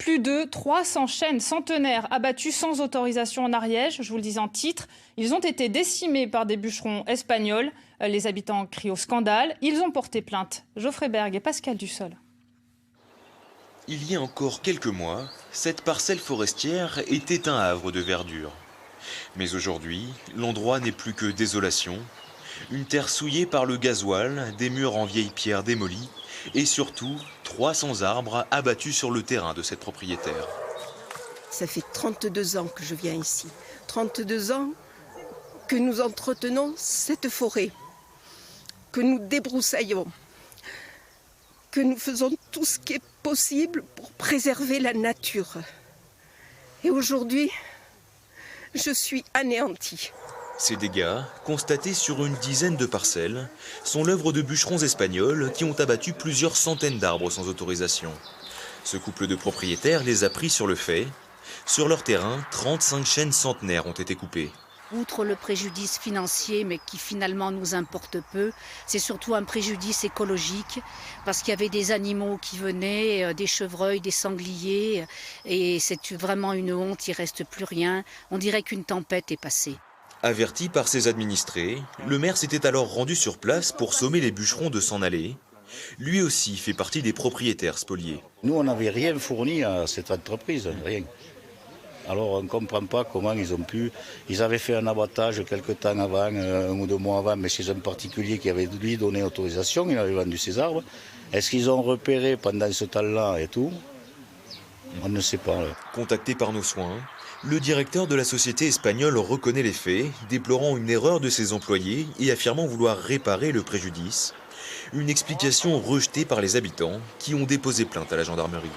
Plus de 300 chênes centenaires abattus sans autorisation en Ariège. Je vous le disais en titre, ils ont été décimés par des bûcherons espagnols. Les habitants crient au scandale. Ils ont porté plainte. Geoffrey Berg et Pascal Dussol. Il y a encore quelques mois, cette parcelle forestière était un havre de verdure. Mais aujourd'hui, l'endroit n'est plus que désolation. Une terre souillée par le gasoil, des murs en vieille pierre démolis et surtout 300 arbres abattus sur le terrain de cette propriétaire. Ça fait 32 ans que je viens ici. 32 ans que nous entretenons cette forêt, que nous débroussaillons, que nous faisons tout ce qui est possible pour préserver la nature. Et aujourd'hui, je suis anéantie. Ces dégâts, constatés sur une dizaine de parcelles, sont l'œuvre de bûcherons espagnols qui ont abattu plusieurs centaines d'arbres sans autorisation. Ce couple de propriétaires les a pris sur le fait. Sur leur terrain, 35 chênes centenaires ont été coupés. Outre le préjudice financier, mais qui finalement nous importe peu, c'est surtout un préjudice écologique, parce qu'il y avait des animaux qui venaient, des chevreuils, des sangliers, et c'est vraiment une honte, il ne reste plus rien. On dirait qu'une tempête est passée. Averti par ses administrés, le maire s'était alors rendu sur place pour sommer les bûcherons de s'en aller. Lui aussi fait partie des propriétaires spoliés. Nous, on n'avait rien fourni à cette entreprise, rien. Alors on ne comprend pas comment ils ont pu... Ils avaient fait un abattage quelque temps avant, 1 ou 2 mois avant, mais chez un particulier qui avait lui donné autorisation, il avait vendu ses arbres. Est-ce qu'ils ont repéré pendant ce temps-là et tout? On ne sait pas. Contacté par nos soins, le directeur de la société espagnole reconnaît les faits, déplorant une erreur de ses employés et affirmant vouloir réparer le préjudice. Une explication rejetée par les habitants qui ont déposé plainte à la gendarmerie.